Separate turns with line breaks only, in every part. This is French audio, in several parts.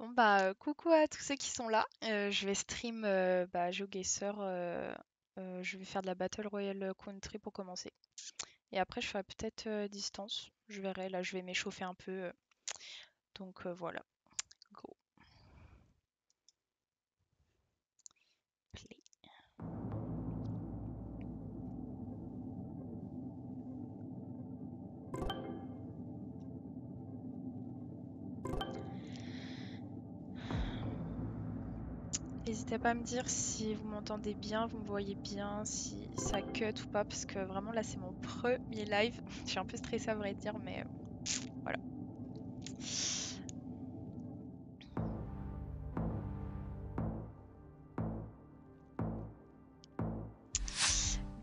Bon bah coucou à tous ceux qui sont là. Je vais stream GeoGuessr. Je vais faire de la Battle Royale Country pour commencer. Et après je ferai peut-être distance. Je verrai. Là je vais m'échauffer un peu. Donc voilà. Go. Play. N'hésitez pas à me dire si vous m'entendez bien, vous me voyez bien, si ça cut ou pas, parce que vraiment là c'est mon premier live. Je suis un peu stressée à vrai dire, mais voilà.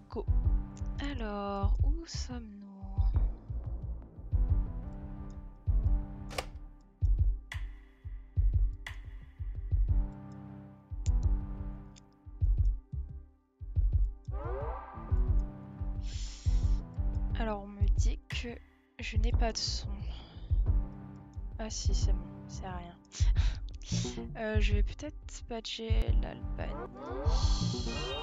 Go. Alors, où sommes-nous? Alors, on me dit que je n'ai pas de son. Ah si, c'est bon, c'est rien. Je vais peut-être badger l'Albanie.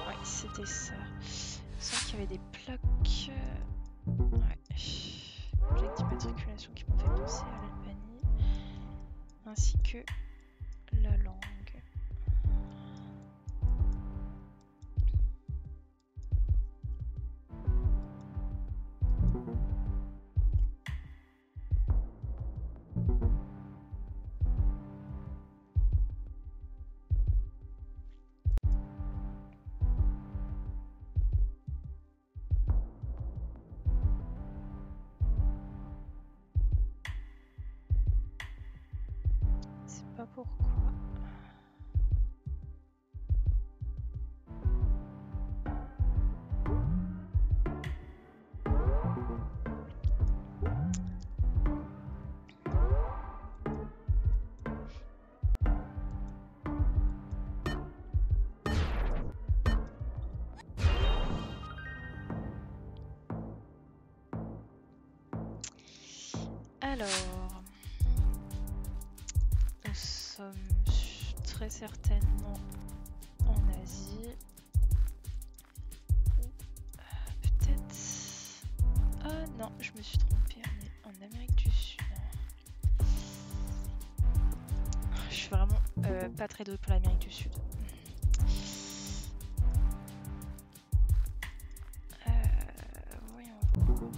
Ouais, c'était ça. Il me semble qu'il y avait des plaques. Ouais. Plaques d'immatriculation qui m'ont fait penser à l'Albanie. Ainsi que la langue. C'est pas pourquoi. Alors, nous sommes très certainement en Asie. Peut-être... Ah non, je me suis trompée, on est en Amérique du Sud. Je suis vraiment pas très douée pour l'Amérique du Sud. Voyons voir.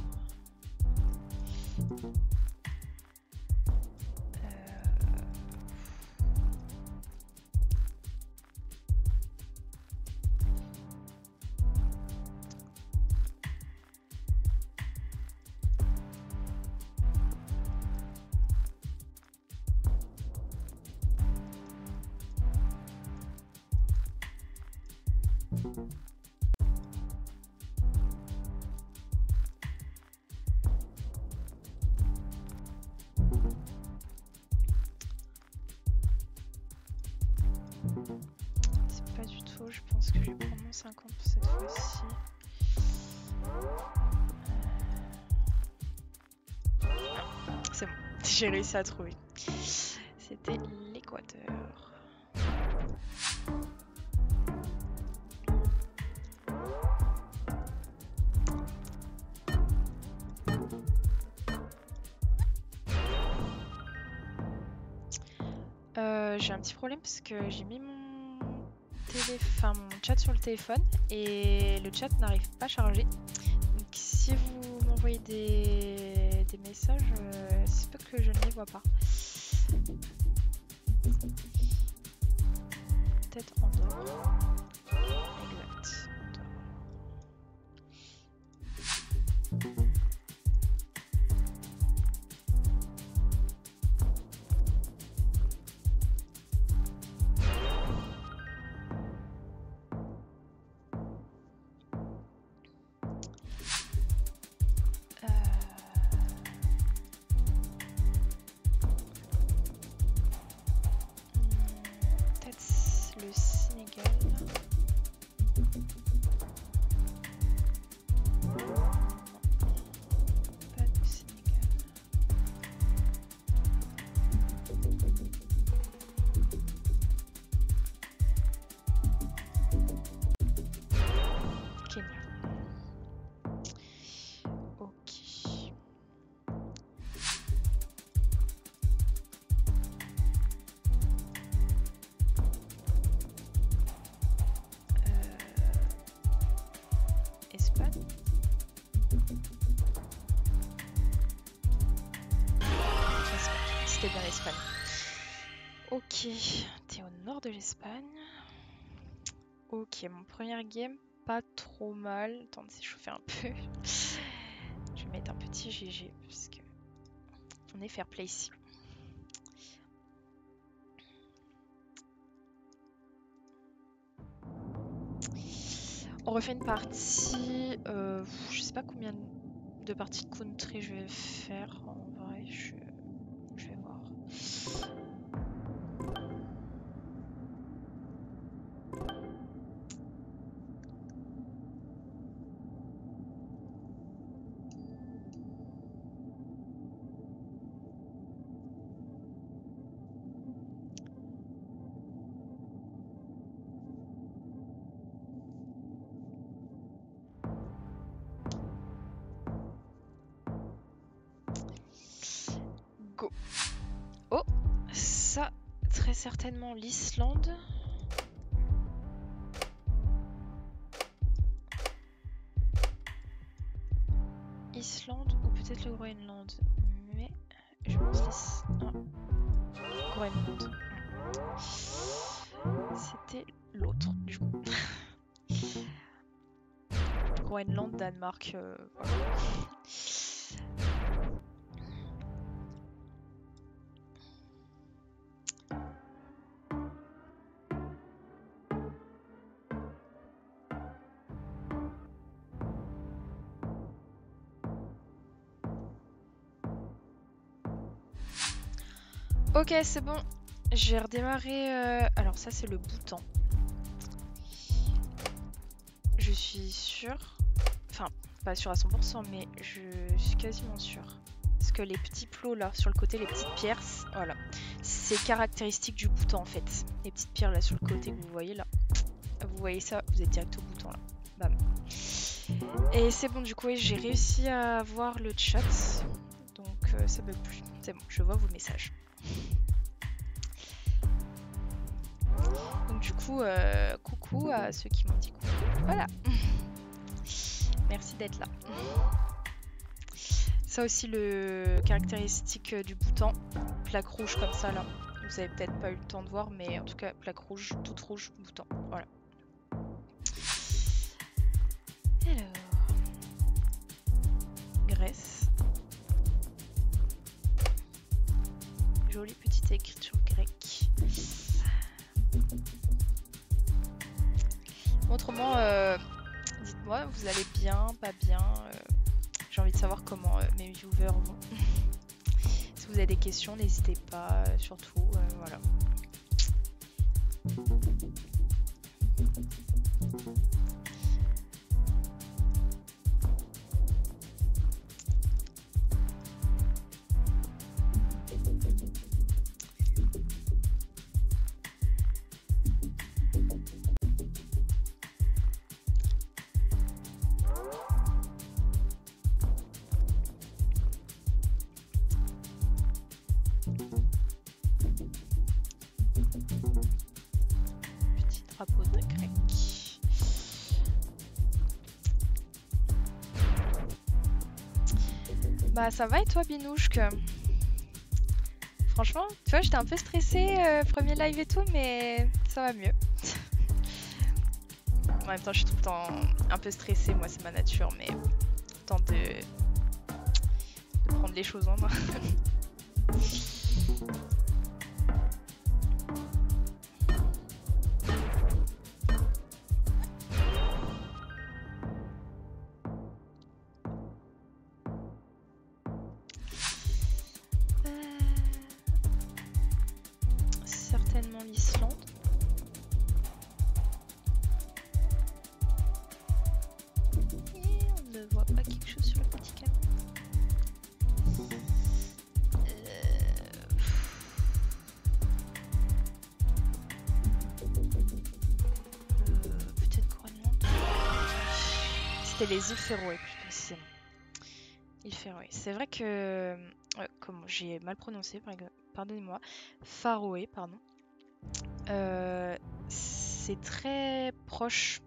C'est pas du tout, je pense que je vais prendre mon 50 pour cette fois-ci. C'est bon, j'ai réussi à trouver. C'était l'Équateur. J'ai un petit problème parce que j'ai mis mon chat sur le téléphone et le chat n'arrive pas à charger. Donc si vous m'envoyez des messages, c'est peu que je ne les vois pas. Peut-être en dehors. Exact. Peut-être le Sénégal. c'était bien l'Espagne. Ok, t'es au nord de l'Espagne. Ok, mon premier game, pas trop mal. Attends de s'échauffer un peu. Je vais mettre un petit GG parce que on est fair play ici. On refait une partie. Je sais pas combien de parties de country je vais faire en vrai. Je vais voir. Go. Oh, ça, très certainement l'Islande. Islande ou peut-être le Groenland. Mais je pense Groenland. C'était l'autre du coup. Groenland, Danemark. Voilà. Ok, c'est bon. J'ai redémarré. Alors, ça, c'est le Bhoutan. Je suis sûre. Enfin, pas sûre à 100%, mais je suis quasiment sûre. Parce que les petits plots là, sur le côté, les petites pierres, voilà. C'est caractéristique du Bhoutan en fait. Les petites pierres là sur le côté que vous voyez là. Vous voyez ça, vous êtes direct au Bhoutan là. Bam. Et c'est bon, du coup, j'ai réussi à voir le chat. Donc, ça bug plus. C'est bon, je vois vos messages. Donc du coup, coucou à ceux qui m'ont dit coucou. Voilà. Merci d'être là. Ça aussi le caractéristique du Bhoutan. Plaque rouge comme ça là. Vous avez peut-être pas eu le temps de voir, mais en tout cas plaque rouge, toute rouge, Bhoutan. Voilà. Alors. Grèce. Jolie petite écriture grecque. Autrement, dites-moi, vous allez bien, pas bien. J'ai envie de savoir comment mes viewers vont. Si vous avez des questions, n'hésitez pas, surtout, voilà. Drapeau de grec. Bah ça va et toi Binouchk? Franchement, tu vois, j'étais un peu stressée premier live et tout, mais ça va mieux. En même temps, je suis tout le temps un peu stressée, moi c'est ma nature, mais temps de prendre les choses en main. Certainement l'Islande. Et on ne voit pas quelque chose sur le petit camion. Peut-être Groenland. C'était les îles Féroé plus précisément. Îles Féroé. C'est vrai que comment j'ai mal prononcé, pardonnez-moi. Faroé, pardon. C'est très proche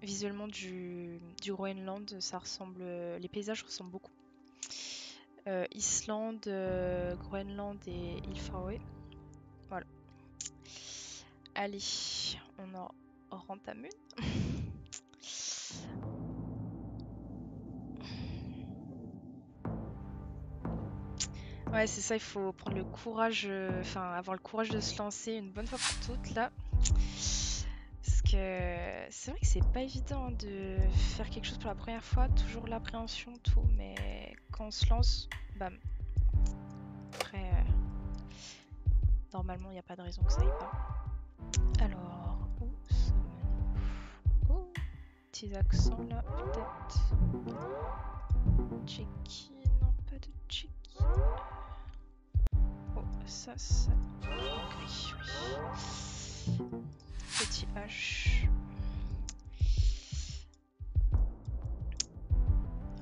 visuellement du Groenland, ça ressemble, les paysages ressemblent beaucoup. Islande, Groenland et île Faroé. Voilà. Allez, on en rentame une. Ouais, c'est ça, il faut prendre le courage, enfin avoir le courage de se lancer une bonne fois pour toutes là. Parce que c'est vrai que c'est pas évident de faire quelque chose pour la première fois, toujours l'appréhension, tout, mais quand on se lance, bam. Après, normalement, il n'y a pas de raison que ça aille pas. Alors, où ça mène? Oh, petits accents là, peut-être. Tchéquie, non, pas de Tchéquie. Oh, ça. Hongrie, oui. Petit H.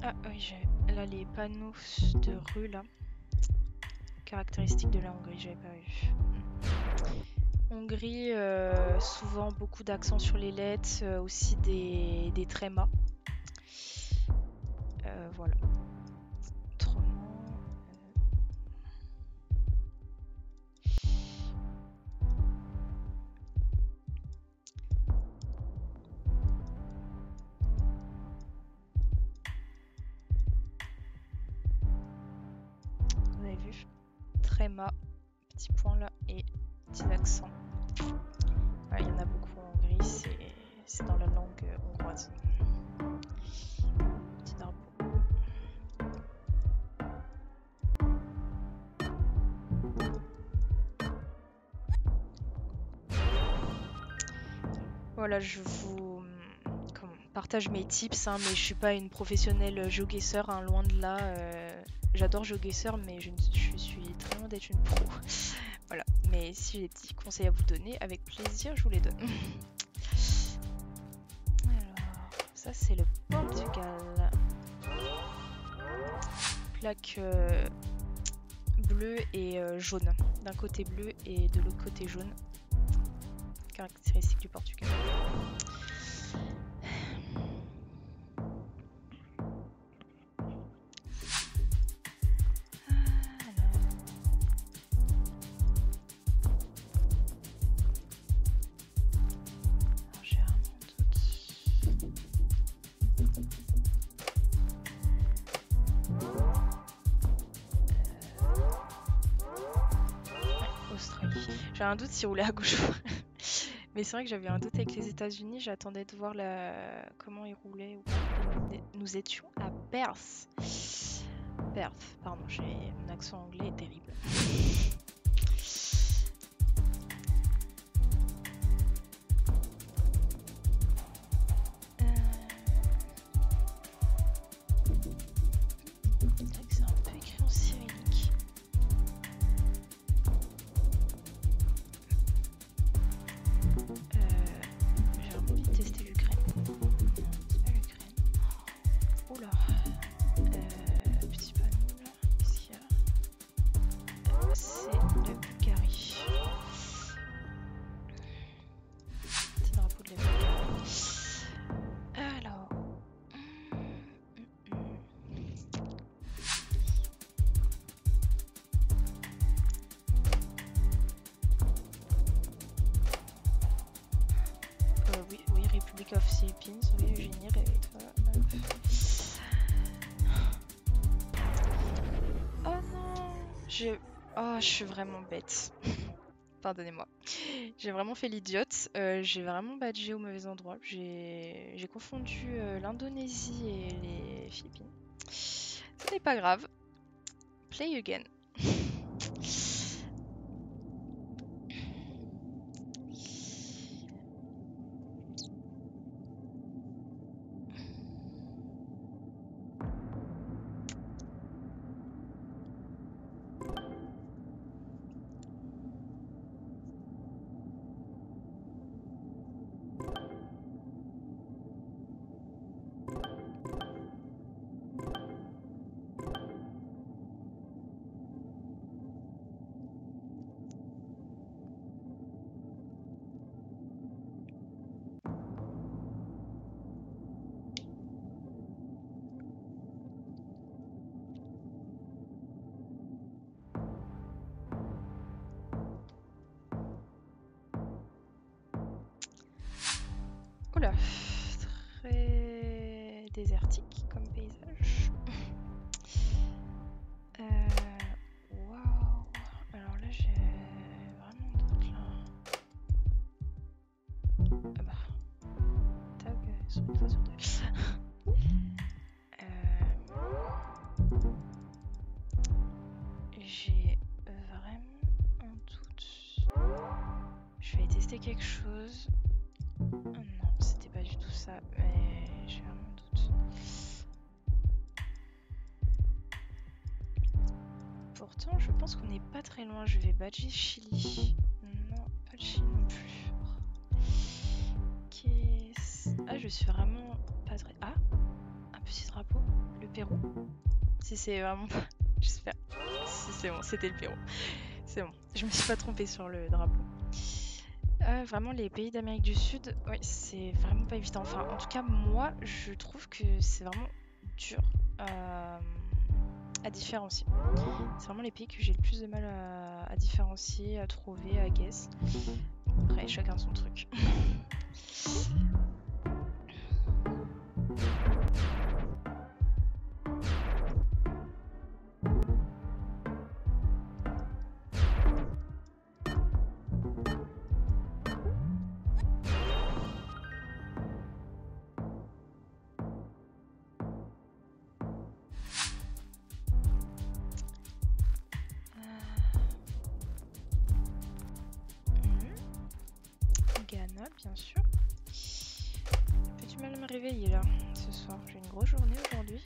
Ah oui, j'ai là les panneaux de rue là. Caractéristiques de la Hongrie, j'avais pas vu. Hongrie, souvent beaucoup d'accent sur les lettres, aussi des trémas. Voilà. Autrement, vous avez vu, tréma, petit point là et petits accents. Voilà, il y en a beaucoup en Hongrie, c'est dans la langue hongroise. Petit drapeau. Voilà, je vous partage mes tips, hein, mais je suis pas une professionnelle GeoGuessr, hein, loin de là. J'adore GeoGuessr, mais je suis très loin d'être une pro. Voilà, mais si j'ai des petits conseils à vous donner, avec plaisir, je vous les donne. Alors, ça c'est le Portugal. Plaque bleue et jaune. D'un côté bleu et de l'autre côté jaune. Caractéristique du Portugal. J'ai un doute si rouler à gauche. Mais c'est vrai que j'avais un doute avec les États-Unis. J'attendais de voir comment ils roulaient. Nous étions à Perth. Perth, pardon, mon accent anglais est terrible. C'est un peu écrit en cyrillique. J'ai vraiment envie de tester l'Ukraine. Non, c'est pas l'Ukraine. Oula. Petit panneau là. Qu'est-ce qu'il y a? C'est la Bulgarie. Petit drapeau de la Bulgarie. Alors. Oui, Republic of Philippines, oui, Eugénie, réveille-toi. Oh non, je suis vraiment bête. Pardonnez-moi. J'ai vraiment fait l'idiote. J'ai vraiment badgé au mauvais endroit. J'ai confondu l'Indonésie et les Philippines. Ce n'est pas grave. Play again. Oula, très désertique comme paysage. Waouh. Alors là, j'ai vraiment un doute là. Ah bah. Tag sur une fois sur deux. J'ai vraiment un doute. Je vais tester quelque chose. Non, c'était pas du tout ça, mais j'ai vraiment un doute. Pourtant, je pense qu'on n'est pas très loin. Je vais badger Chili. Non, pas le Chili non plus. Ah, je suis vraiment pas très... Ah, un petit drapeau. Le Pérou. Si c'est vraiment pas... J'espère. Si c'est bon, c'était le Pérou. C'est bon, je me suis pas trompée sur le drapeau. Vraiment, les pays d'Amérique du Sud, oui, c'est vraiment pas évident. Enfin, en tout cas, moi, je trouve que c'est vraiment dur à différencier. C'est vraiment les pays que j'ai le plus de mal à différencier, à trouver, à guess. Après, chacun son truc. Ghana, bien sûr. J'ai du mal à me réveiller là, ce soir. J'ai une grosse journée aujourd'hui.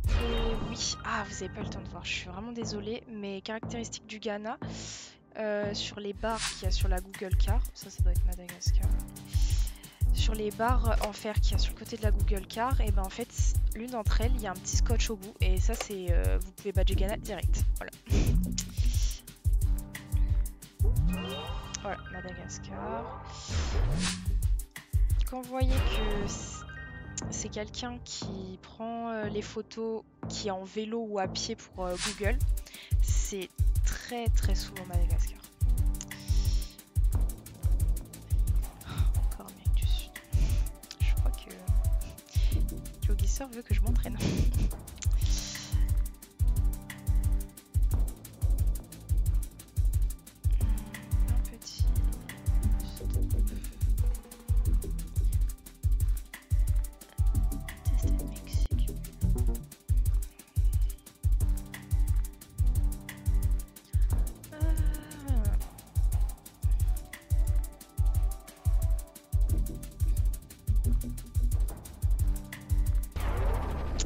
Et oui, ah, vous avez pas le temps de voir, je suis vraiment désolée, mais caractéristiques du Ghana, sur les barres qu'il y a sur la Google Car, ça doit être Madagascar. Sur les barres en fer qu'il y a sur le côté de la Google Car, et ben en fait, l'une d'entre elles, il y a un petit scotch au bout, et ça c'est, vous pouvez badger Ghana direct, voilà. Voilà, Madagascar. Quand vous voyez que c'est quelqu'un qui prend les photos, qui est en vélo ou à pied pour Google, c'est très très souvent Madagascar. Encore Amérique du Sud. Je crois que Yogisor veut que je m'entraîne.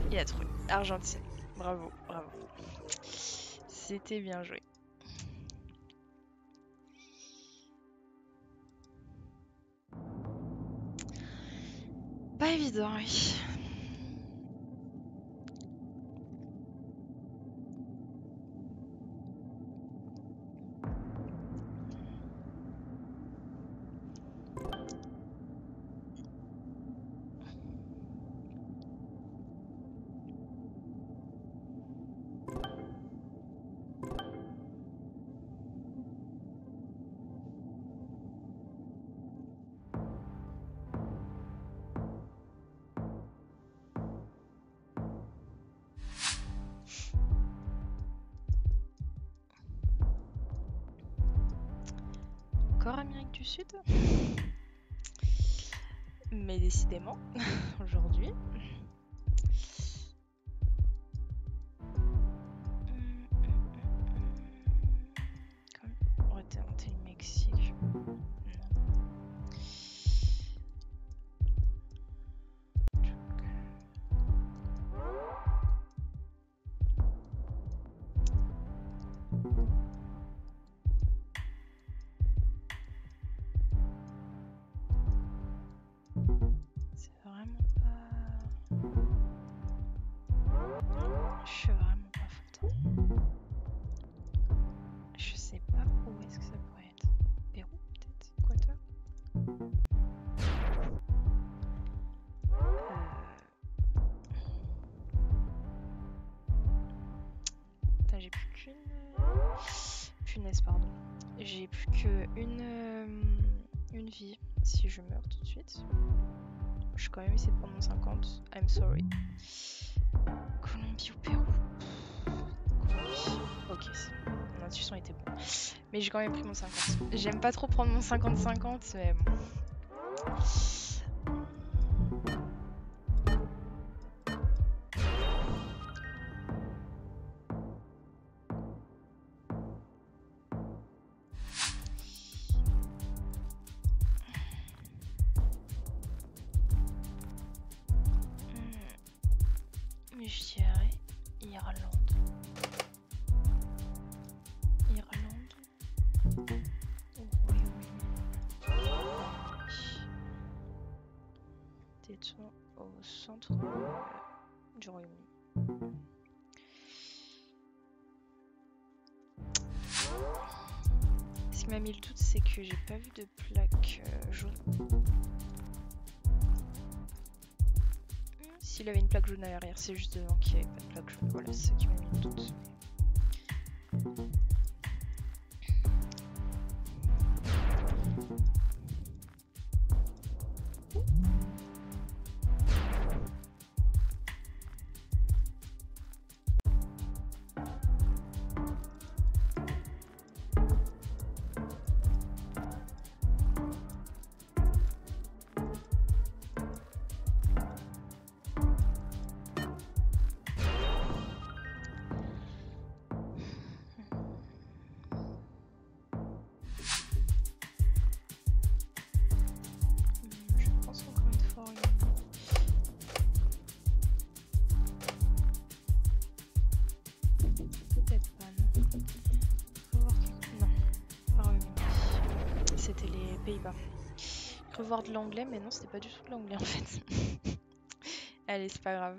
Il a trouvé. Argentine. Bravo, bravo. C'était bien joué. Pas évident, oui. Encore Amérique du Sud. Mais décidément, aujourd'hui. On aurait tenté le Mexique. Non. C'est vraiment pas... Je suis vraiment pas forte. Je sais pas où est-ce que ça pourrait être. Pérou peut-être? Équateur? Putain, j'ai plus qu'une... Punaise, pardon. J'ai plus une vie si je meurs tout de suite. Je vais quand même essayer de prendre mon 50. I'm sorry. Colombie ou Pérou? Colombie. Ok, mon intuition était bonne. Mais j'ai quand même pris mon 50. J'aime pas trop prendre mon 50-50, mais bon. Mais je dirais Irlande. Irlande au Royaume-Uni. Téton au centre du Royaume-Uni. Ce qui m'a mis le doute, c'est que j'ai pas vu de plaque jaune. S'il avait une plaque jaune à l'arrière, c'est juste devant qu'il n'y avait pas de plaque jaune. Voilà, c'est ça qui m'a mis le doute. Revoir de l'anglais, mais non, c'était pas du tout de l'anglais en fait. Allez, c'est pas grave.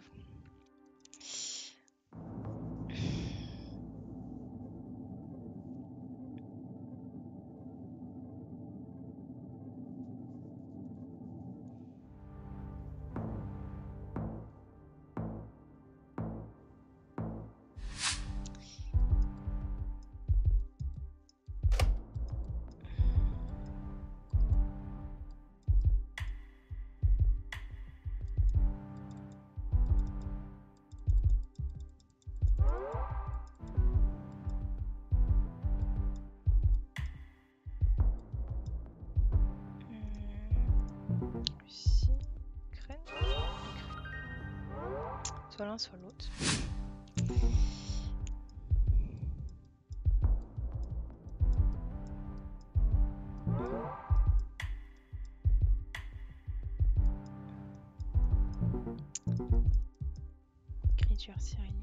Soit l'un, soit l'autre. Écriture cyrillique.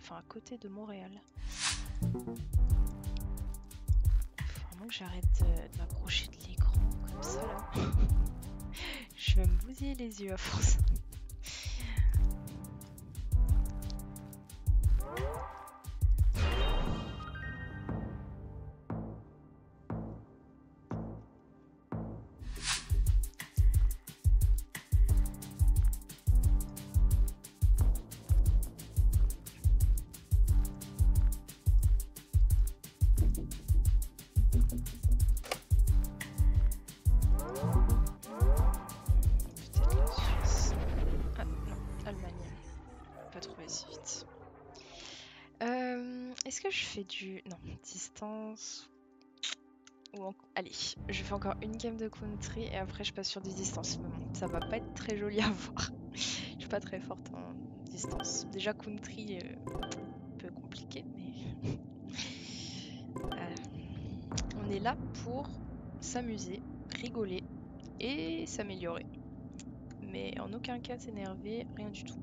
Enfin à côté de Montréal. Faut vraiment que j'arrête de m'approcher de l'écran comme ça là. Je vais me bousiller les yeux à force. Est-ce que je fais du... Non, distance... Allez, je fais encore une game de country et après je passe sur des distances. Mais bon, ça va pas être très joli à voir. Je suis pas très forte en distance. Déjà country, un peu compliqué, mais... on est là pour s'amuser, rigoler et s'améliorer. Mais en aucun cas s'énerver, rien du tout.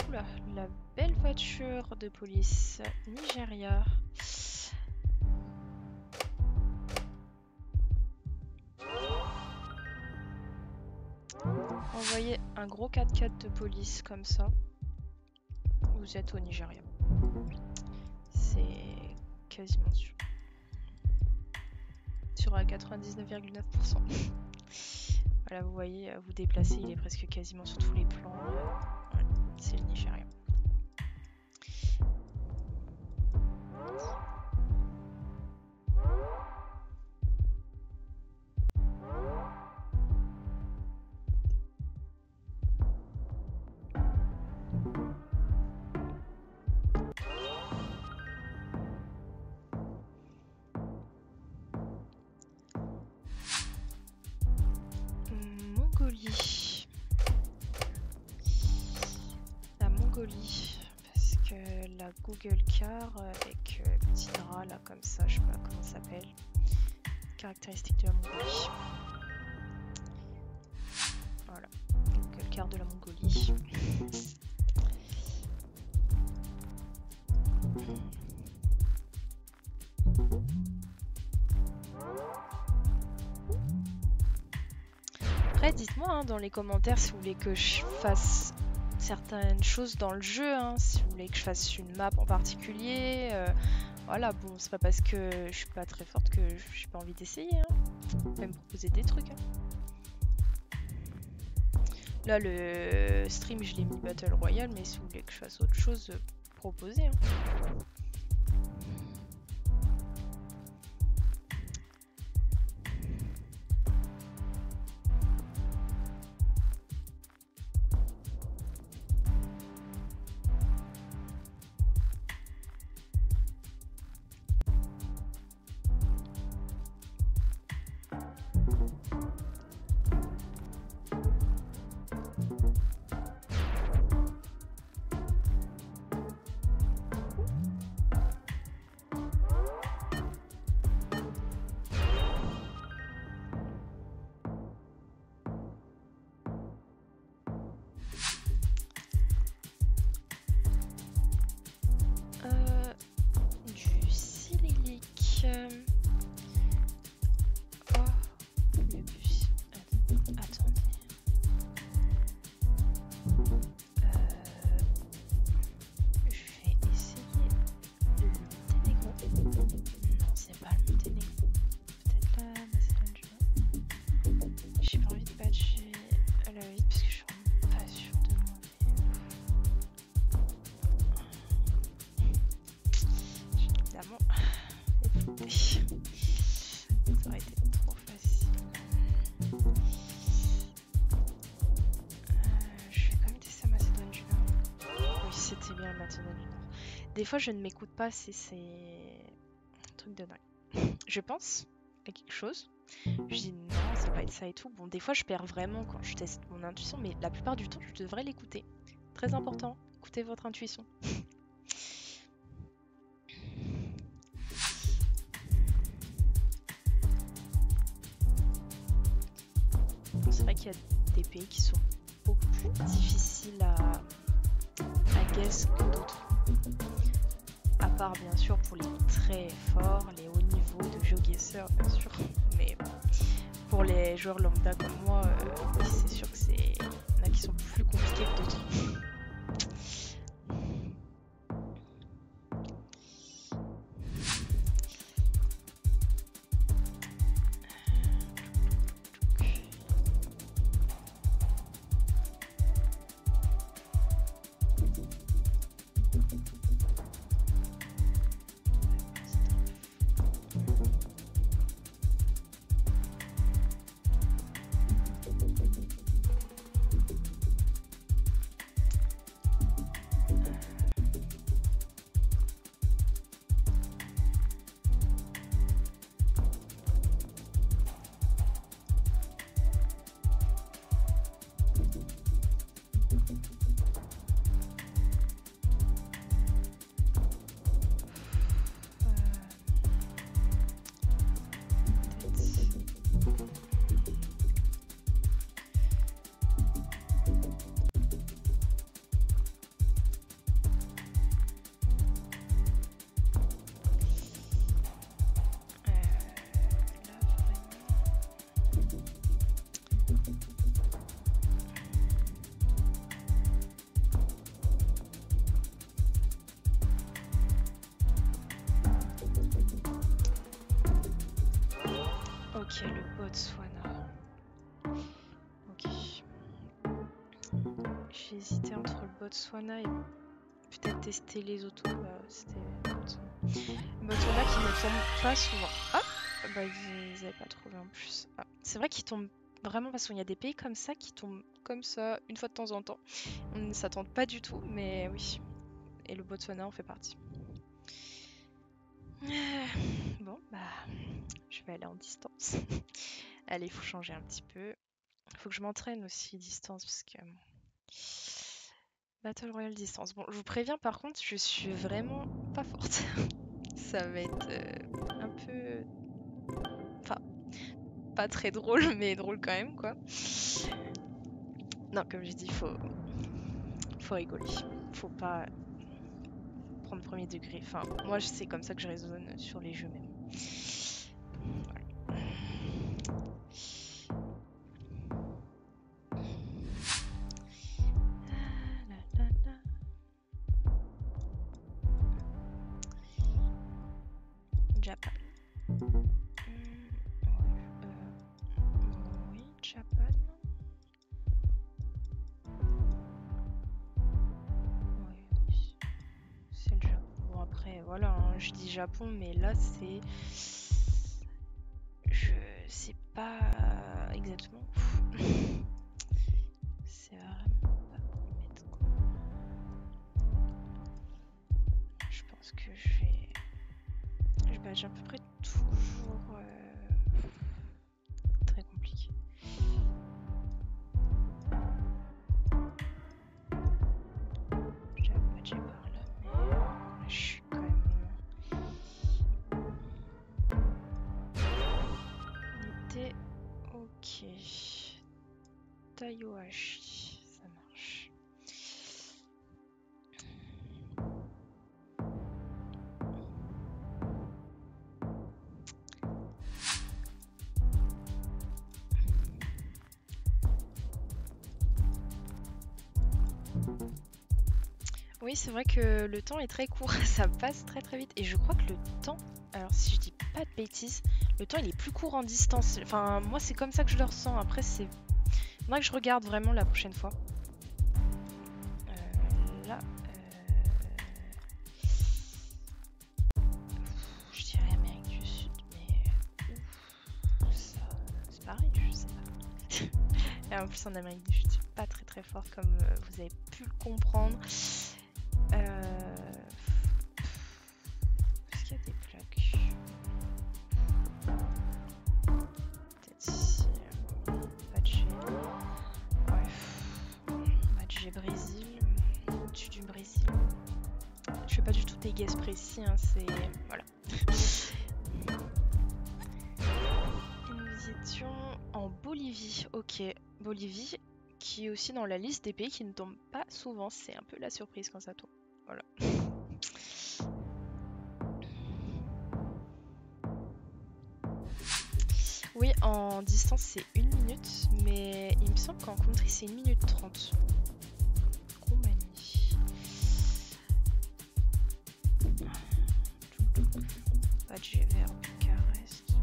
Oula, la belle voiture de police Nigeria. Envoyez un gros 4x4 de police comme ça. Vous êtes au Nigeria. C'est quasiment sûr. Sur 99,9%. Voilà, vous voyez, vous déplacez, il est presque quasiment sur tous les plans. Ouais, c'est le Nigeria. Mongolie. La Mongolie. Parce que la Google Car avec petit drap là comme ça, je sais pas comment ça s'appelle. Caractéristique de la Mongolie. Voilà. Google Car de la Mongolie. Après, dites-moi hein, dans les commentaires si vous voulez que je fasse certaines choses dans le jeu, hein, si vous voulez que je fasse une map en particulier. Voilà, bon, c'est pas parce que je suis pas très forte que j'ai pas envie d'essayer. Hein. Vous pouvez me proposer des trucs. Hein. Là, le stream, je l'ai mis Battle Royale, mais si vous voulez que je fasse autre chose, proposez. Hein. Du cyrillique. Oh, le bus. Attendez. Je vais essayer le Monténégro. Non, c'est pas le Monténégro. Peut-être la Macédoine du Nord. J'ai pas envie de patcher à la 8 parce que je suis vraiment pas sûre de moi. Évidemment, écoutez, ça aurait été trop facile. Je vais quand même tester la Macédoine du Nord. Oui, c'était bien la Macédoine du Nord. Des fois, je ne m'écoute pas, c'est un truc de dingue. Je pense à quelque chose, je dis non, ça va pas être ça et tout. Bon, des fois, je perds vraiment quand je teste mon intuition, mais la plupart du temps, je devrais l'écouter. Très important, écoutez votre intuition. C'est vrai qu'il y a des pays qui sont beaucoup plus difficiles à guess que d'autres. À part bien sûr pour les très forts, les hauts niveaux de GeoGuessr bien sûr. Mais pour les joueurs lambda comme moi, c'est sûr que il y en a qui sont plus compliqués que d'autres. Ok, le Botswana. Ok. J'ai hésité entre le Botswana et peut-être tester les autos. Bah, c'était le Botswana. Le Botswana qui ne tombe pas souvent. Ah bah ils avaient pas trouvé en plus. Ah. C'est vrai qu'ils tombent vraiment pas souvent. Il y a des pays comme ça qui tombent comme ça une fois de temps en temps. On ne s'attend pas du tout, mais oui. Et le Botswana en fait partie. Bon, bah, je vais aller en distance. Allez, il faut changer un petit peu. Il faut que je m'entraîne aussi distance parce que Battle Royale distance. Bon, je vous préviens par contre, je suis vraiment pas forte. Ça va être un peu, enfin, pas très drôle, mais drôle quand même quoi. Non, comme j'ai dit, faut rigoler. Faut pas prendre premier degré. Enfin, moi, c'est comme ça que je raisonne sur les jeux même. Voilà. Japan. Oui, Japan. Oui, c'est le Japon. Bon après, voilà, hein, je dis Japon, mais là c'est... Je sais pas exactement. C'est vraiment pas mettre quoi. Je pense que je vais... J'ai à peu près toujours... très compliqué. J'avais matché par là, mais je suis quand même... Unité... Ok. Taiyohashi, ça marche. Oui, c'est vrai que le temps est très court, ça passe très très vite. Et je crois que le temps, alors si je dis pas de bêtises, le temps il est plus court en distance. Enfin, moi c'est comme ça que je le ressens. Après, c'est... Faudra que je regarde vraiment la prochaine fois. Là, je dirais Amérique du Sud, mais ça, c'est pareil, je sais pas. Et en plus en Amérique du Sud, je suis pas très très forte comme vous avez pu le comprendre. Est-ce qu'il y a des plaques? Peut-être ici. Badger. Ouais. Badger Brésil. Au-dessus du Brésil. Je fais pas du tout des guesses précis, hein, c'est... Voilà. Et nous étions en Bolivie. Ok, Bolivie, qui est aussi dans la liste des pays qui ne tombent pas souvent. C'est un peu la surprise quand ça tombe. Voilà. Oui, en distance c'est 1 minute, mais il me semble qu'en country c'est 1 minute 30. Roumanie. Badger vers Bucarest.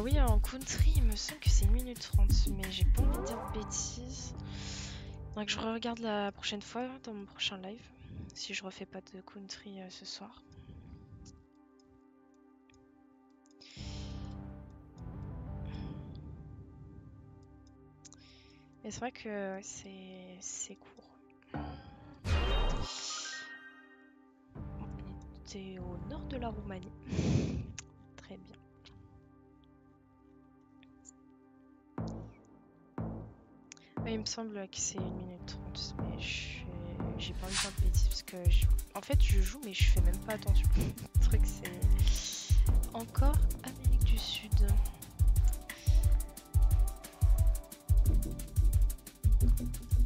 Oui, en country, il me semble que c'est 1 minute 30, mais j'ai pas envie de dire de bêtises. Donc je regarde la prochaine fois dans mon prochain live, si je refais pas de country ce soir. Mais c'est vrai que c'est court. On était au nord de la Roumanie. Très bien. Ouais, il me semble que c'est 1 minute 30, mais j'ai pas envie de faire de bêtises parce que en fait je joue mais je fais même pas attention. Le truc c'est encore Amérique du Sud.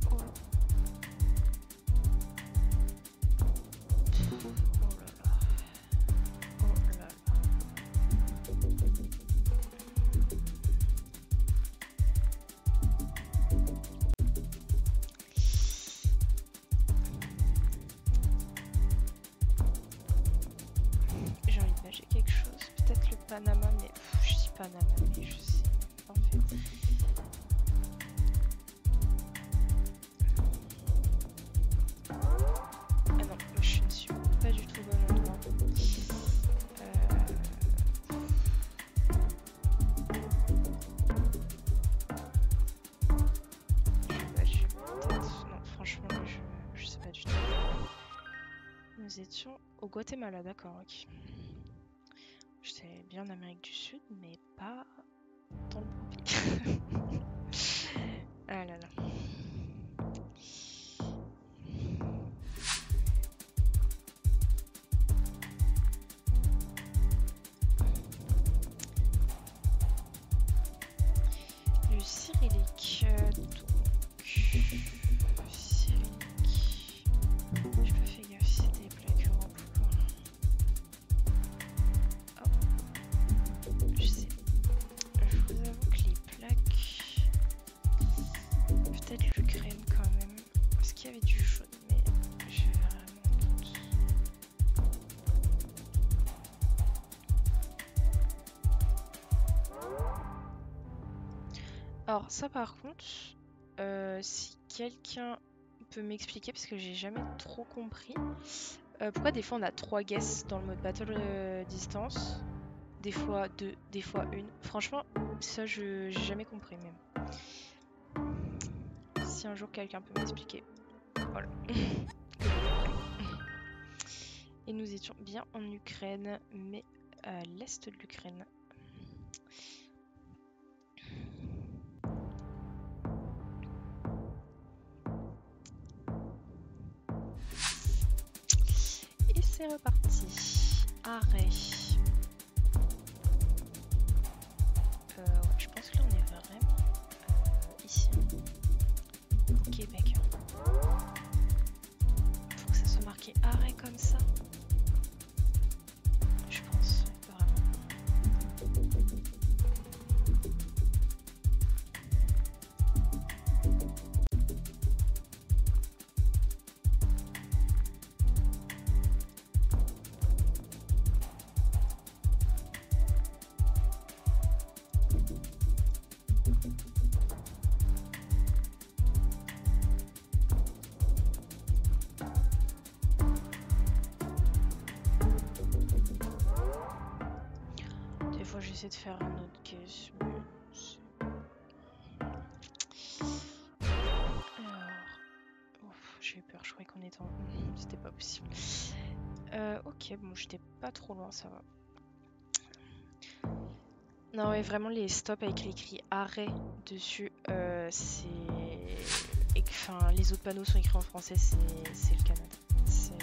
Oh. Oh là là. Oh là là. Panama, mais je dis Panama, mais je sais en fait. Ah non, je ne suis pas du tout au bon endroit. Non, franchement, je sais pas du tout. Nous étions au Guatemala, d'accord, ok. J'étais bien en Amérique du Sud, mais pas dans le bon pays. Ah là là. Du cyrillique, donc... Cyrillique... J'ai pas fait gaffe si c'était des plaques Europe ou pas. Oh. Je sais. Je vous avoue que les plaques... Peut-être l'Ukraine quand même. Parce qu'il y avait du jaune, mais j'ai vraiment doute. Alors ça par contre, si quelqu'un peut m'expliquer, parce que j'ai jamais trop compris, pourquoi des fois on a 3 guesses dans le mode battle distance, des fois 2, des fois 1. Franchement, ça j'ai jamais compris même. Si un jour quelqu'un peut m'expliquer. Voilà. Et nous étions bien en Ukraine, mais à l'est de l'Ukraine. Et c'est reparti. Arrêt. Ouais, je pense que là on est vraiment ici. Au Québec. Faut que ça soit marqué arrêt comme ça. Je pense vraiment. Des fois j'essaie de faire un autre guess, mais alors... j'ai eu peur, je croyais qu'on était en... C'était pas possible. Ok, bon j'étais pas trop loin, ça va. Non ouais, vraiment les stops avec l'écrit arrêt dessus, c'est... Enfin, les autres panneaux sont écrits en français, c'est le Canada. C'est...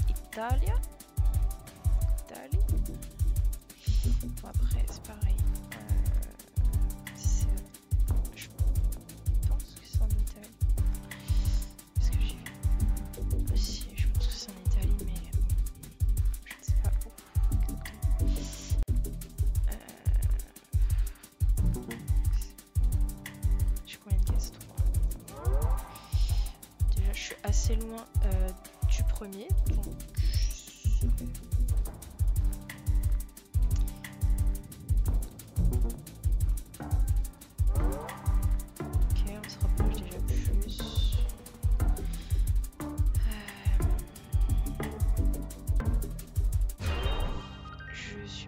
Italia. Italie. Bon après, c'est pareil. Je pense que c'est en Italie. Parce que j'ai vu... Si, je pense que c'est en Italie, mais... Je ne sais pas où. J'ai combien de cases? 3. Déjà, je suis assez loin du premier, donc...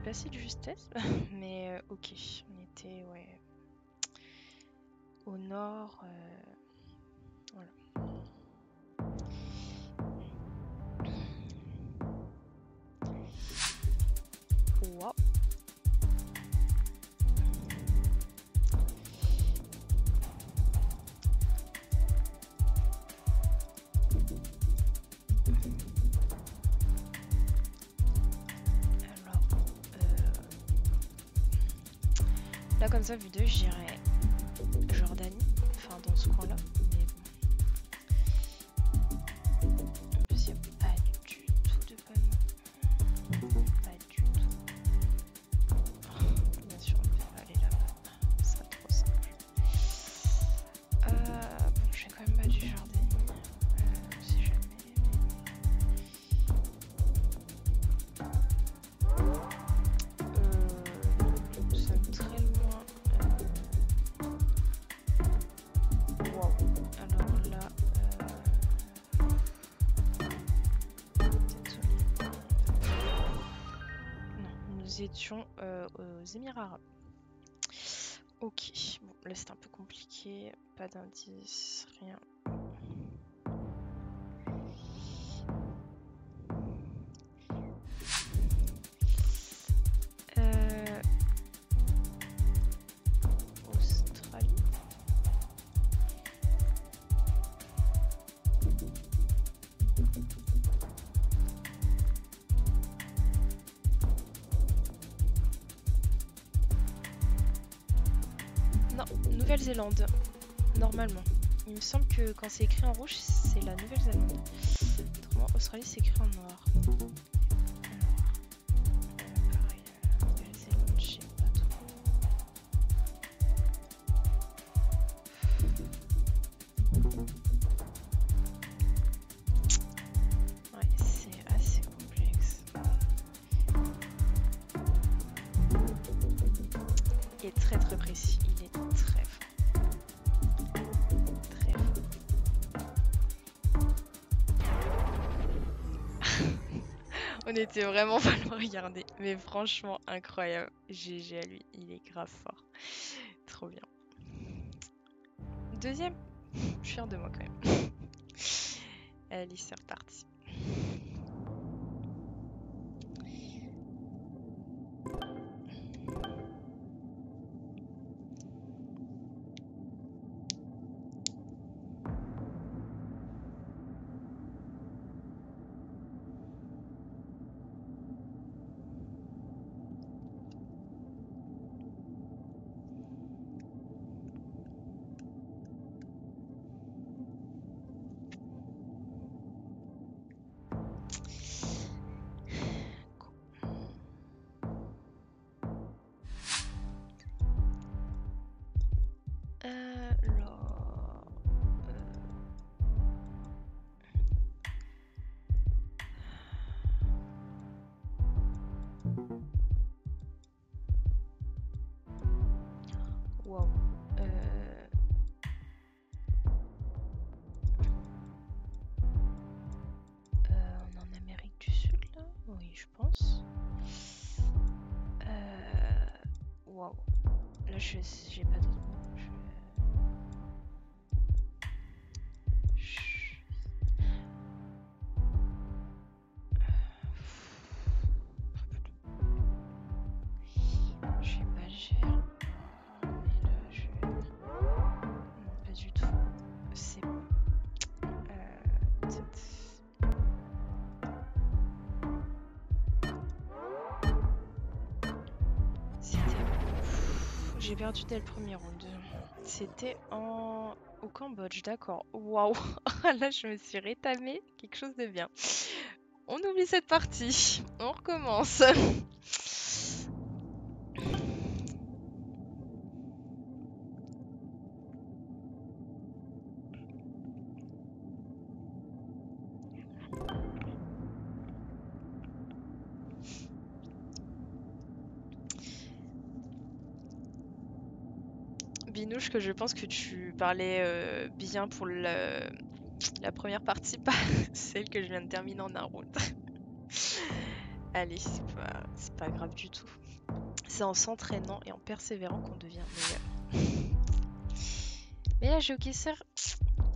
Assez de justesse, mais ok, on était ouais au nord, voilà. Wow. Là comme ça, vu d'eux, je dirais Jordanie, enfin dans ce coin-là, mais bon. En plus, il n'y a pas du tout de panneaux. Pas du tout. Oh, bien sûr, on ne peut pas aller là-bas, ce serait trop simple. Bon, je vais quand même battre du Jordanie, si jamais. nous étions aux Émirats Arabes. Ok, bon là c'est un peu compliqué, pas d'indice, rien. Australie. Non, Nouvelle-Zélande, normalement. Il me semble que quand c'est écrit en rouge, c'est la Nouvelle-Zélande. Autrement, Australie, c'est écrit en noir. Pareil, Nouvelle-Zélande, je sais pas trop. Ouais, c'est assez complexe. Il est très très précis, il est très fort. Très fort. On était vraiment pas le regarder, mais franchement incroyable. GG à lui, il est grave fort. Trop bien. Deuxième, je suis fière de moi quand même. Allez, c'est reparti. Wow. On est en Amérique du Sud là? Oui, je pense. Wow. Là, j'ai pas d'autres mots. Je sais pas, j'ai... Mais là, je... Non, pas du tout. C'est... J'ai perdu dès le premier round. C'était au Cambodge, d'accord. Waouh. Là, je me suis rétamée. Quelque chose de bien. On oublie cette partie. On recommence. Binouche, que je pense que tu parlais bien pour la première partie, pas celle que je viens de terminer en un round. Allez, c'est pas grave du tout. C'est en s'entraînant et en persévérant qu'on devient meilleur. Mais là, GeoGuessr,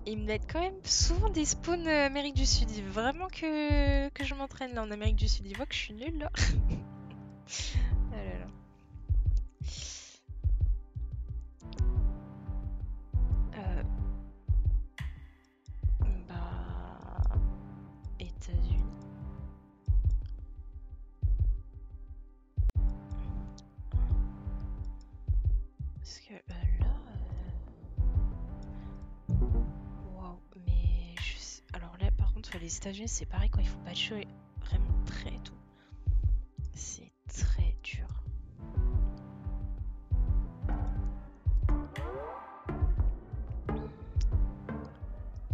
ils me mettent quand même souvent des spawns Amérique du Sud. Il veut vraiment que je m'entraîne là en Amérique du Sud. Il voit que je suis nulle là. Ah là là. États-Unis. Parce que là... Waouh, mais je sais... Alors là, par contre, les États-Unis, c'est pareil quand il faut battre vraiment très tôt. C'est très dur.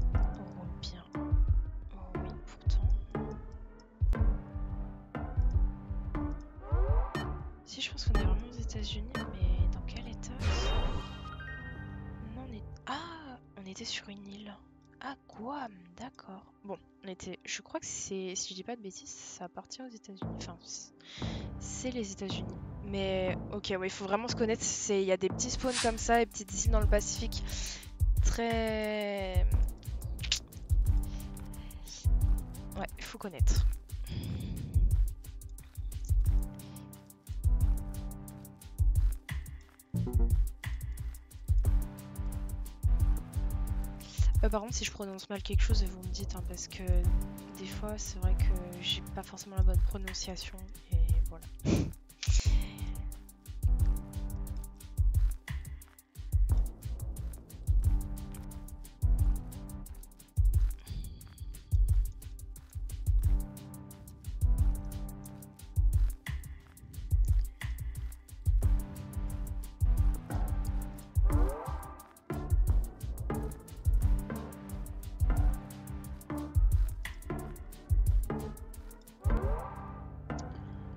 On roule bien. Oh oui, pourtant. Si, je pense qu'on est vraiment aux États-Unis, mais dans quel état? Non, on est... Ah, on était sur une île. Ah, Guam, d'accord. Bon, je crois que c'est, si je dis pas de bêtises, ça appartient aux États-Unis. Enfin, c'est les États-Unis. Mais ok, ouais, il faut vraiment se connaître. Il y a des petits spawns comme ça, des petites îles dans le Pacifique, très. Ouais, il faut connaître. Par contre, si je prononce mal quelque chose, vous me dites, hein, parce que des fois, c'est vrai que j'ai pas forcément la bonne prononciation, et voilà.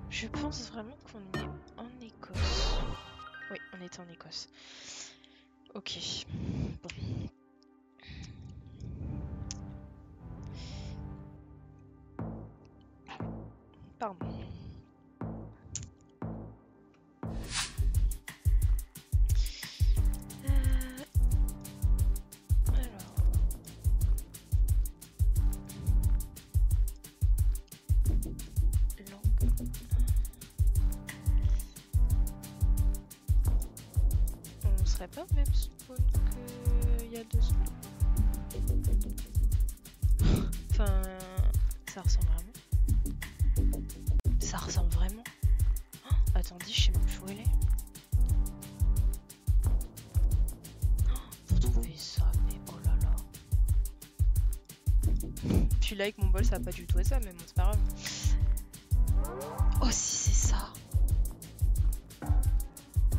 Je pense vraiment qu'on est en Écosse. Oui, on est en Écosse. Ok. Bon. Pardon. On serait pas au même spawn qu'il y a 2 secondes. Enfin, ça ressemble vraiment. Ça ressemble vraiment. Oh, attendez, je sais même plus où elle est. Faut trouver ça, mais oh là là. Puis là, avec mon bol, ça va pas du tout être ça, mais bon, c'est pas grave. Oh, si c'est ça. Oh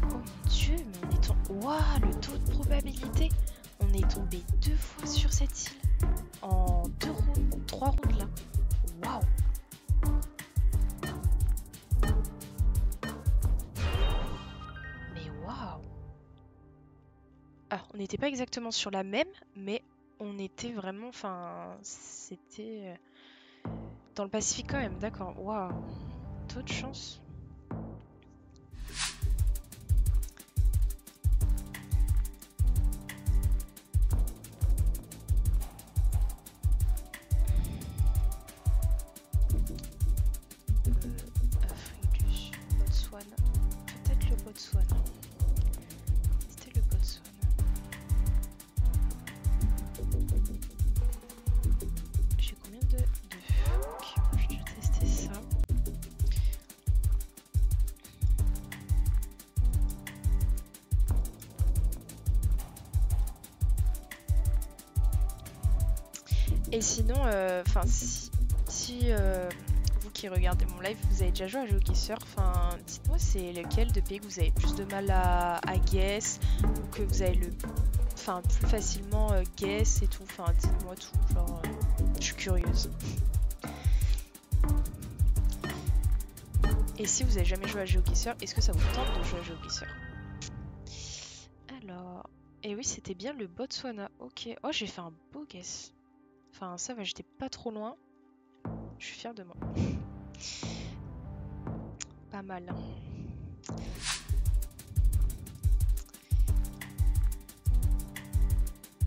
mon dieu, mais on est tombé. Waouh, le taux de probabilité. On est tombé 2 fois sur cette île. En 2 rounds, 3 rounds là. Waouh. Mais waouh. Ah, on n'était pas exactement sur la même, mais on était vraiment. Enfin, c'était dans le Pacifique quand même, d'accord. Waouh. Taux de chance. Afrique du Sud, Botswana. Peut-être le Botswana. C'était le Botswana. J'ai combien de... Ok, je vais tester ça. Et sinon, enfin, si vous qui regardez mon live, vous avez déjà joué à GeoGuessr, enfin, dites-moi c'est lequel de pays que vous avez plus de mal à guess, ou que vous avez enfin, plus facilement guess et tout, enfin, dites-moi tout, genre, je suis curieuse. Et si vous avez jamais joué à GeoGuessr, est-ce que ça vous tente de jouer à GeoGuessr? Alors, et oui, c'était bien le Botswana, ok. Oh, j'ai fait un beau guess. Enfin, ça va, j'étais pas trop loin. Je suis fière de moi. Pas mal.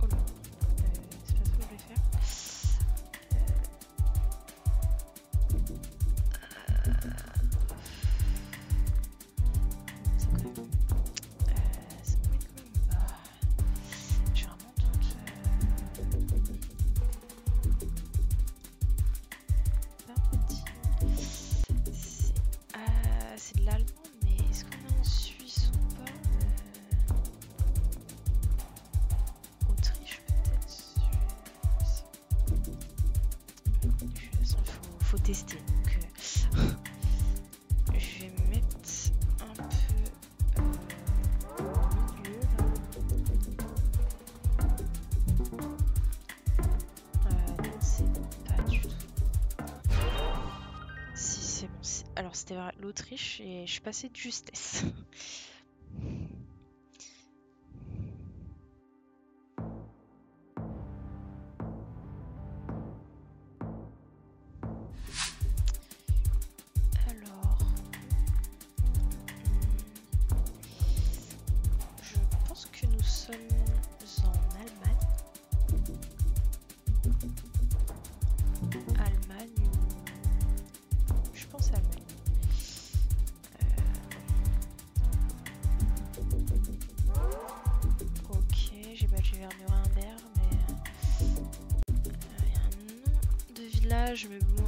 Oh non, c'est pas ça que je voulais faire. C'est quand même... ça me met quand même bas. J'ai vraiment doute. Pas petit. C'est de l'allemand, mais est-ce qu'on est en Suisse ou pas? Autriche peut-être. Faut tester. Donc, je vais mettre un peu au milieu là. Non, c'est pas du tout. Si, c'est bon. Alors, c'était l'Autriche et je suis passée de justesse. dommage, mais bon,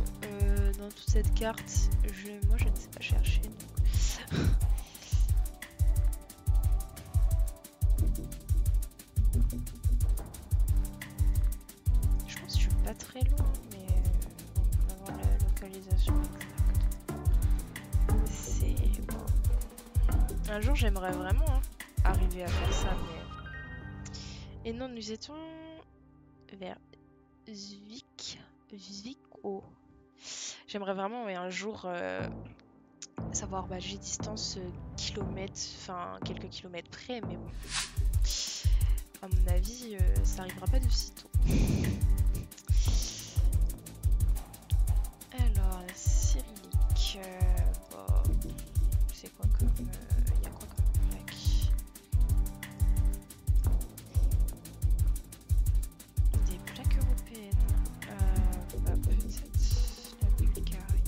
dans toute cette carte, moi je ne sais pas chercher. Donc... je pense que je suis pas très loin, mais bon, on va voir la localisation exacte. C'est... Un jour j'aimerais vraiment arriver à faire ça, mais... Et non, nous étions vers Zwickau. J'aimerais vraiment un jour savoir badger distance kilomètres, enfin quelques kilomètres près, mais bon. À mon avis, ça arrivera pas de sitôt. Alors, cyrillique. Bah, c'est quoi comme. Il y a quoi comme plaque? Des plaques européennes. Bah, peut-être la Bulgarie.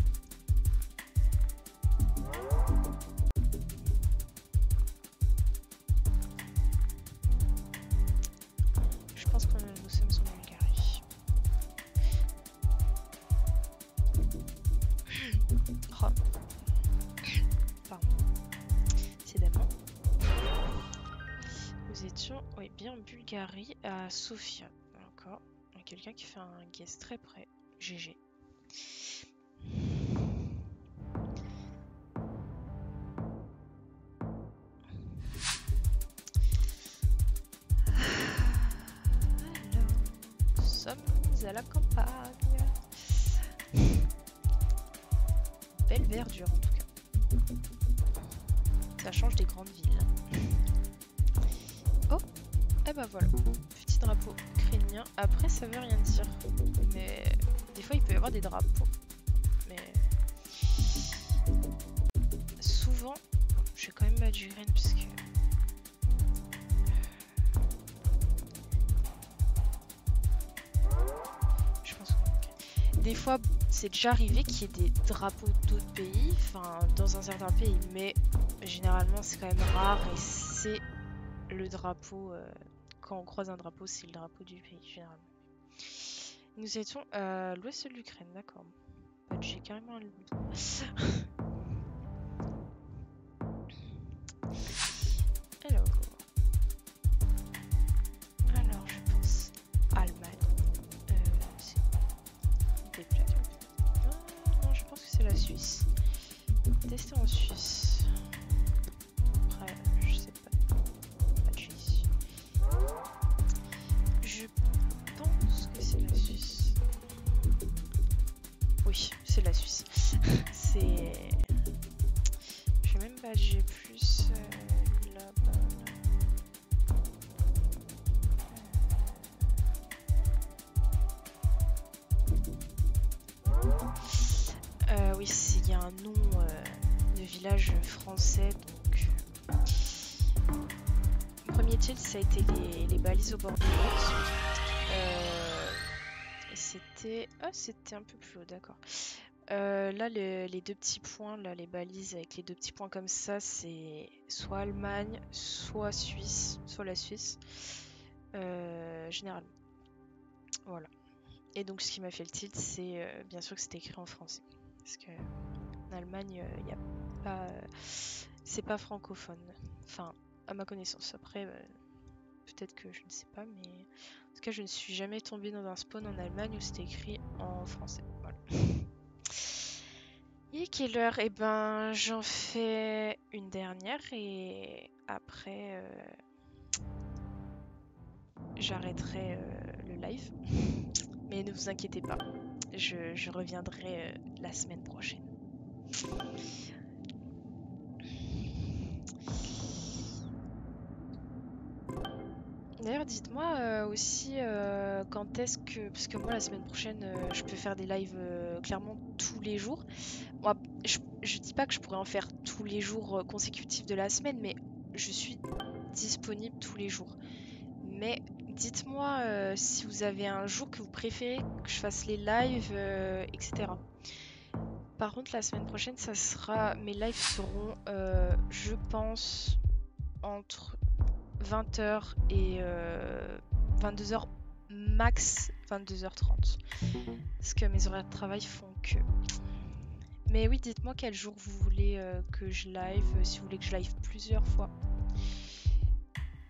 Je pense que nous sommes en Bulgarie. Oh. Pardon. Décidément. Nous étions, oui, bien en Bulgarie, à Sofia. Encore. Il y a quelqu'un qui fait un guess très près. GG. Nous sommes à la campagne. Belle verdure en tout cas. Ça change des grandes villes. Oh, et bah voilà. Petit drapeau ukrainien. Après ça veut rien dire. Mais des fois il peut y avoir des drapeaux. Mais souvent, bon, je vais quand même mettre Ukraine puisque... Je pense que... Des fois, c'est déjà arrivé qu'il y ait des drapeaux d'autres pays, enfin dans un certain pays, mais généralement c'est quand même rare et c'est le drapeau, quand on croise un drapeau, c'est le drapeau du pays généralement. Nous étions à l'ouest de l'Ukraine, d'accord. J'ai carrément le Alors, je pense Allemagne. C'est des plaques. Non, je pense que c'est la Suisse. Tester en Suisse. Après, je sais pas. Pas de Suisse. Je pense que c'est la Suisse. Oui, c'est la Suisse. C'est... Je sais même pas, j'ai plus là-bas. Oui, il y a un nom de village français. Donc, le premier tilt, ça a été les balises au bord de l'eau. Et c'était... Ah, c'était un peu plus haut, d'accord. Là, les deux petits points, là, les balises avec les deux petits points comme ça, c'est soit Allemagne, soit Suisse, soit la Suisse, généralement. Voilà. Et donc, ce qui m'a fait le tilt, c'est bien sûr que c'était écrit en français. Parce que en Allemagne, il y a pas, c'est pas francophone. Enfin, à ma connaissance. Après, peut-être que je ne sais pas, mais en tout cas, je ne suis jamais tombée dans un spawn en Allemagne où c'était écrit en français. Voilà. Et quelle heure? Eh ben, j'en fais une dernière et après, j'arrêterai le live. Mais ne vous inquiétez pas, je reviendrai la semaine prochaine. D'ailleurs, dites-moi aussi quand est-ce que... Parce que moi, la semaine prochaine, je peux faire des lives clairement tous les jours. Moi, je dis pas que je pourrais en faire tous les jours consécutifs de la semaine, mais je suis disponible tous les jours. Mais dites-moi si vous avez un jour que vous préférez que je fasse les lives, etc. Par contre, la semaine prochaine, ça sera... Mes lives seront, je pense, entre 20h et 22h max 22h30. Parce que mes horaires de travail font que... Mais oui, dites-moi quel jour vous voulez que je live, si vous voulez que je live plusieurs fois.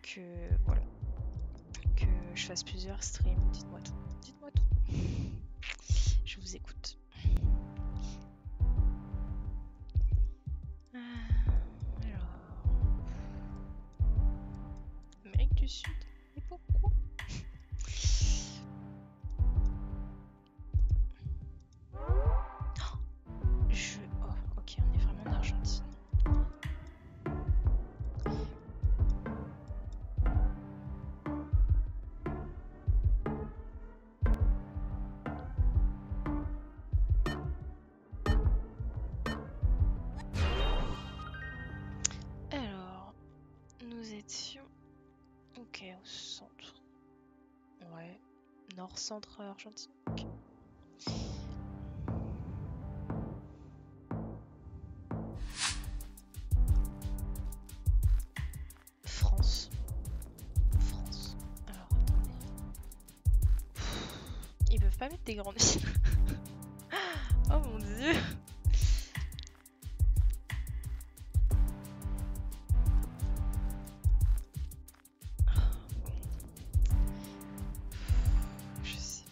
Que voilà. Que je fasse plusieurs streams, dites-moi tout. Dites-moi tout. Je vous écoute. Alors... Amérique du Sud. Et pourquoi? Oh, ok, on est vraiment en Argentine. Alors, nous étions... Ok, au centre. Ouais, nord-centre Argentine. Ok. France. France. Alors, attendez. Ils peuvent pas mettre des grandes villes. Oh mon dieu. Je sais.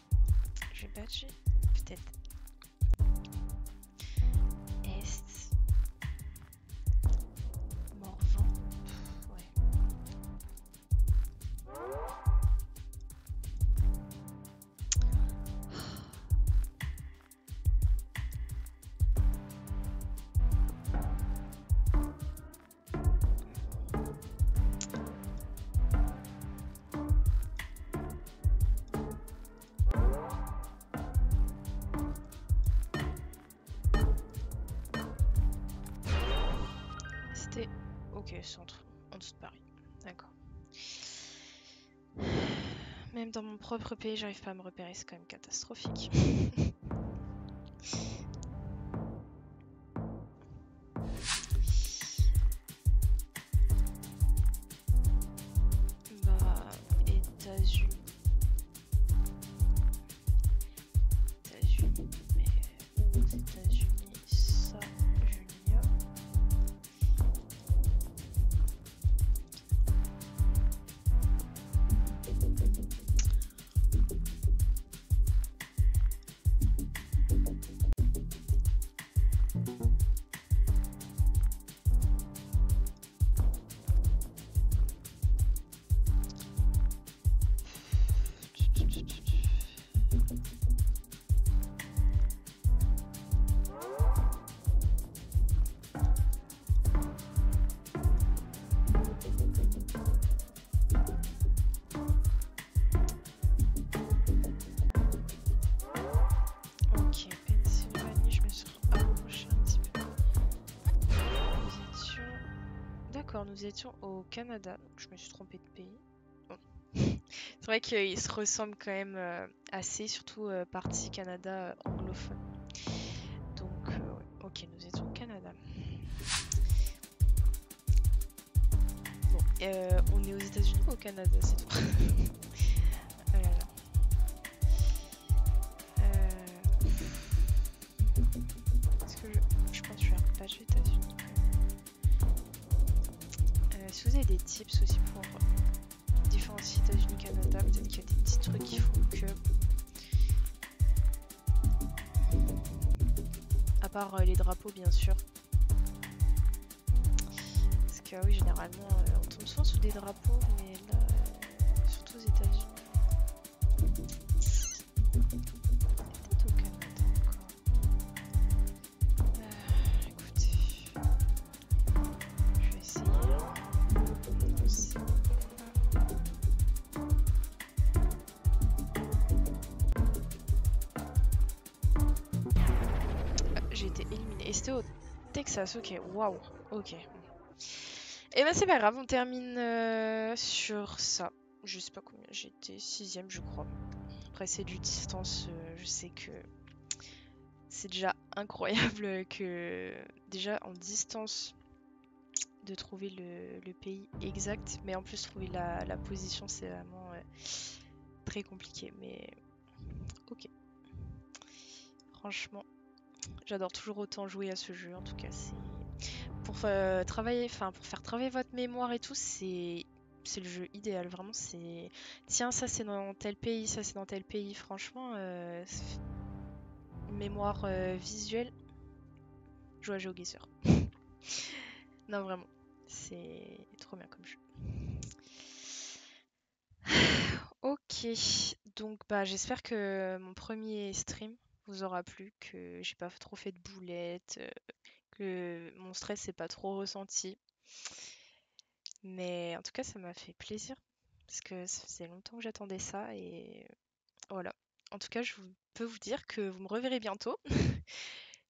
Je vais badger. Peut-être. Est. Morvan. Ouais. C'était... Ok, centre. En dessous de Paris. D'accord. Même dans mon propre pays, j'arrive pas à me repérer, c'est quand même catastrophique. Bah, États-Unis. États-Unis. Mais où aux États-Unis, ça, je l'ignore. Ok, Pennsylvanie, je me suis rapprochée un petit peu. Nous étions... D'accord, nous étions au Canada, donc je me suis trompée de pays. Bon. C'est vrai qu'ils se ressemblent quand même assez, surtout partie Canada anglophone. Donc, ouais. Ok, nous étions au Canada. Bon, on est aux États-Unis ou au Canada, c'est tout. Est-ce que je pense que je vais repatcher aux États-Unis. Si vous avez des tips aussi pour différencier États-Unis-Canada, peut-être qu'il y a des petits trucs qui font que... À part les drapeaux, bien sûr. Parce que oui, généralement, on tombe souvent sous des drapeaux, mais là, surtout aux États-Unis. Peut-être au Canada encore. Écoutez, je vais essayer. Non, c'est... J'ai été éliminée. Et c'était au Texas, ok, waouh, ok. Et ben c'est pas grave, on termine sur ça. Je sais pas combien, j'étais 6ème je crois. Après c'est du distance, je sais que c'est déjà incroyable que déjà en distance de trouver le pays exact, mais en plus trouver la position c'est vraiment très compliqué, mais ok. Franchement, j'adore toujours autant jouer à ce jeu. En tout cas, c'est pour travailler, enfin pour faire travailler votre mémoire et tout, c'est le jeu idéal. Vraiment, c'est tiens, ça c'est dans tel pays, ça c'est dans tel pays. Franchement, mémoire visuelle, jouer à GeoGuessr. Non, vraiment, c'est trop bien comme jeu. Ok, donc bah j'espère que mon premier stream vous aura plu, que j'ai pas trop fait de boulettes, que mon stress s'est pas trop ressenti. Mais en tout cas, ça m'a fait plaisir parce que ça faisait longtemps que j'attendais ça et voilà. En tout cas, peux vous dire que vous me reverrez bientôt.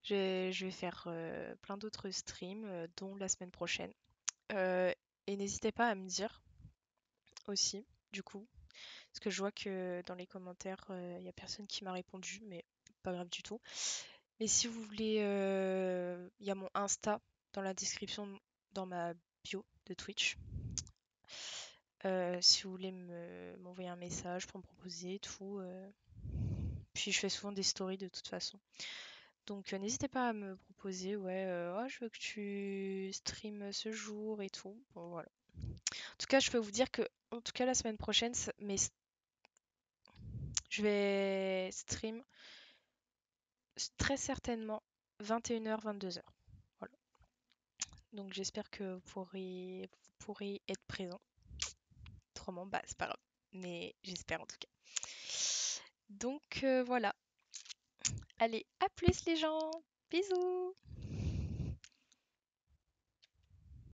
Je vais faire plein d'autres streams, dont la semaine prochaine. Euh, et n'hésitez pas à me dire aussi, du coup, parce que je vois que dans les commentaires, il n'y a personne qui m'a répondu, mais pas grave du tout. Mais si vous voulez, il y a mon Insta dans la description, dans ma bio de Twitch. Si vous voulez m'envoyer un message pour me proposer tout. Puis je fais souvent des stories de toute façon. Donc n'hésitez pas à me proposer, ouais, oh, je veux que tu stream ce jour et tout. Bon, voilà. En tout cas, je peux vous dire que, en tout cas, la semaine prochaine, je vais stream très certainement 21h, 22h. Voilà. Donc j'espère que vous pourrez être présent. Autrement, bah c'est pas grave. Mais j'espère en tout cas. Donc voilà. Allez, à plus les gens. Bisous.